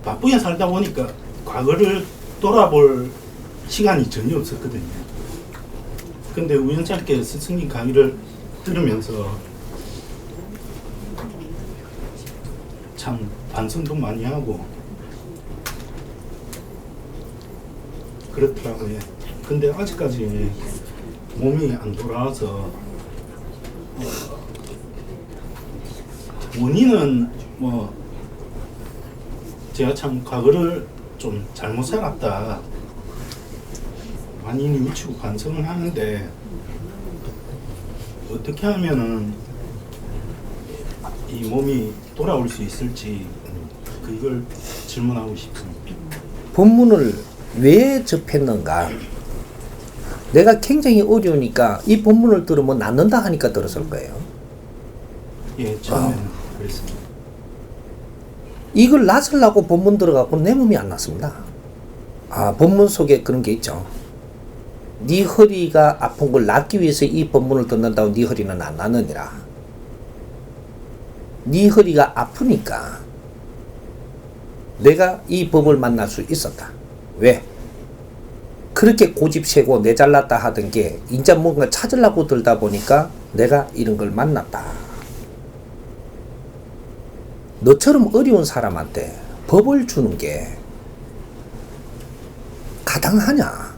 바쁘게 살다 보니까 과거를 돌아볼 시간이 전혀 없었거든요. 근데 우연찮게 스승님 강의를 들으면서 참 반성도 많이 하고 그렇더라고요. 근데 아직까지 몸이 안 돌아와서 원인은 뭐 제가 참 과거를 좀 잘못 살았다 많이 뉘우치고 반성을 하는데 어떻게 하면은 이 몸이 돌아올 수 있을지 그걸 질문하고 싶습니다. 본문을 왜 접했는가? 내가 굉장히 어려우니까 이 본문을 들으면 낫는다 하니까 들었을 거예요. 예, 처음에는 그랬습니다. 이걸 낫으려고 본문 들어가고 내 몸이 안 낫습니다. 본문 속에 그런 게 있죠. 네 허리가 아픈 걸 낫기 위해서 이 본문을 듣는다고 네 허리는 안 낫느니라. 네 허리가 아프니까 내가 이 법을 만날 수 있었다. 왜? 그렇게 고집세고 내 잘났다 하던 게 이제 뭔가 찾으려고 들다 보니까 내가 이런 걸 만났다. 너처럼 어려운 사람한테 법을 주는 게 가당하냐?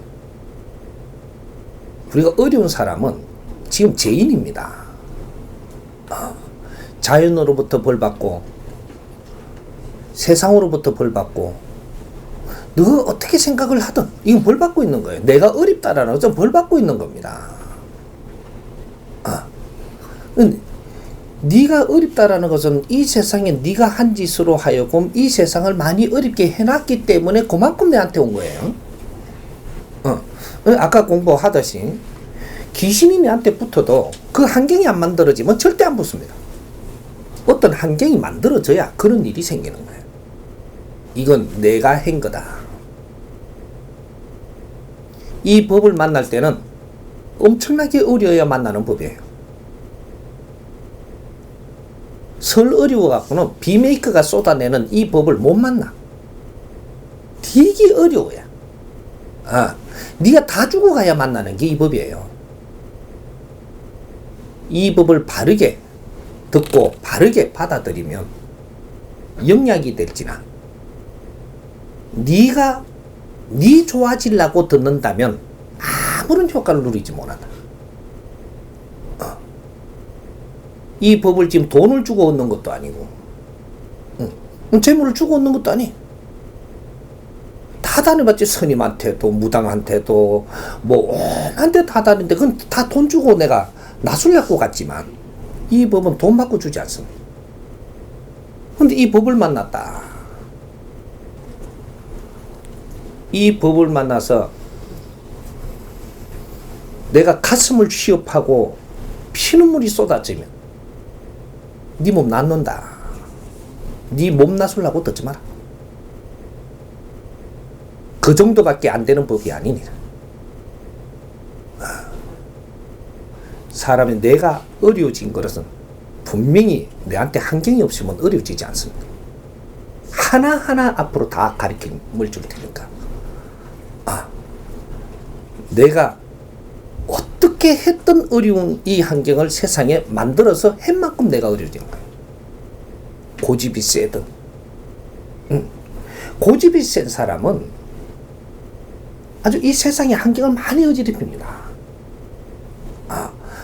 우리가 어려운 사람은 지금 죄인입니다. 자연으로부터 벌받고 세상으로부터 벌받고 너가 어떻게 생각을 하든 이건 벌받고 있는 거예요. 내가 어렵다라는 것은 벌받고 있는 겁니다. 네가 어렵다라는 것은 이 세상에 네가 한 짓으로 하여금 이 세상을 많이 어렵게 해놨기 때문에 그만큼 내한테 온 거예요. 아까 공부하듯이 귀신이 내한테 붙어도 그 환경이 안 만들어지면 절대 안 붙습니다. 어떤 환경이 만들어져야 그런 일이 생기는 거예요. 이건 내가 한 거다. 이 법을 만날 때는 엄청나게 어려워야 만나는 법이에요. 설 어려워갖고는 비메이커가 쏟아내는 이 법을 못 만나. 되게 어려워요. 네가 다 죽어가야 만나는 게 이 법이에요. 이 법을 바르게 듣고 바르게 받아들이면 영약이 될지나 네가 네 좋아지려고 듣는다면 아무런 효과를 누리지 못한다. 이 법을 지금 돈을 주고 얻는 것도 아니고 재물을 주고 얻는 것도 아니. 다 다녀봤지. 스님한테도 무당한테도 뭐 온한테 다 다니는데 그건 다 돈 주고 내가 나술려고 갔지만 이 법은 돈 받고 주지 않습니다. 근데 이 법을 만났다. 이 법을 만나서 내가 가슴을 취업하고 피눈물이 쏟아지면 네 몸 낫는다. 네 몸 나술라고 듣지 마라. 그 정도밖에 안 되는 법이 아니니라. 사람이 내가 어려워진 것은 분명히 내한테 환경이 없으면 어려워지지 않습니다. 하나하나 앞으로 다 가르침을 줄 테니까. 내가 어떻게 했던 어려운 이 환경을 세상에 만들어서 한 만큼 내가 어려워진 거예요. 고집이 세든. 고집이 센 사람은 아주 이 세상의 환경을 많이 어지럽힙니다.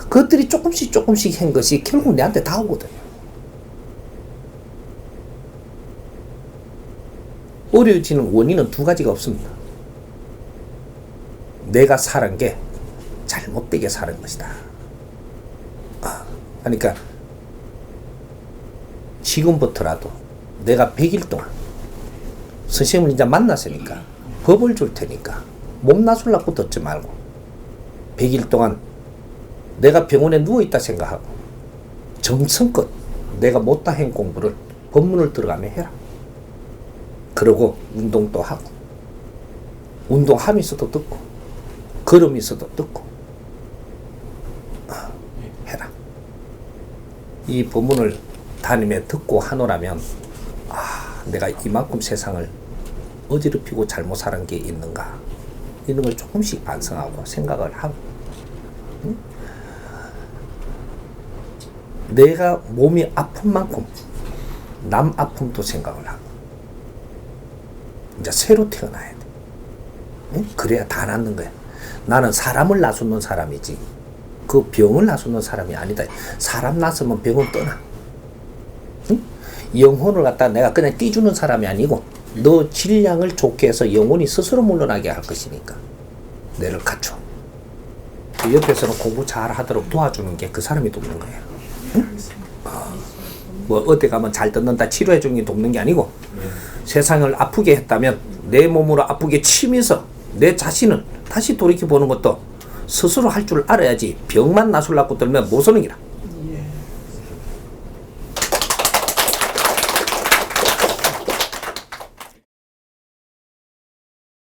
그것들이 조금씩 한 것이 결국 내한테 다 오거든요. 어려워지는 원인은 두 가지가 없습니다. 내가 살은 게 잘못되게 살은 것이다. 그러니까 지금부터라도 내가 100일 동안 선생님을 이제 만났으니까 법을 줄 테니까 몸 나술라고 듣지 말고 100일 동안 내가 병원에 누워있다 생각하고 정성껏 내가 못다 한 공부를 법문을 들어가며 해라. 그러고 운동도 하고 운동하면서도 듣고 걸으면서도 듣고 해라. 이 법문을 다니며 듣고 하노라면 내가 이만큼 세상을 어지럽히고 잘못 살은 게 있는가, 이런 걸 조금씩 반성하고 생각을 하고, 응? 내가 몸이 아픈 만큼 남 아픔도 생각을 하고 이제 새로 태어나야 돼. 응? 그래야 다 낫는 거야. 나는 사람을 나서는 사람이지 그 병을 나서는 사람이 아니다. 사람 나서면 병은 떠나. 응? 영혼을 갖다 내가 그냥 띄주는 사람이 아니고 너 질량을 좋게 해서 영혼이 스스로 물러나게 할 것이니까 내를 갖춰. 그 옆에서는 공부 잘 하도록 도와주는 게 그 사람이 돕는 거예요. 응? 뭐 어디 가면 잘 듣는다 치료해 주는 게 돕는 게 아니고 세상을 아프게 했다면 내 몸으로 아프게 치면서 내 자신을 다시 돌이켜 보는 것도 스스로 할 줄 알아야지 병만 나술라고 들면 못 서는 기라.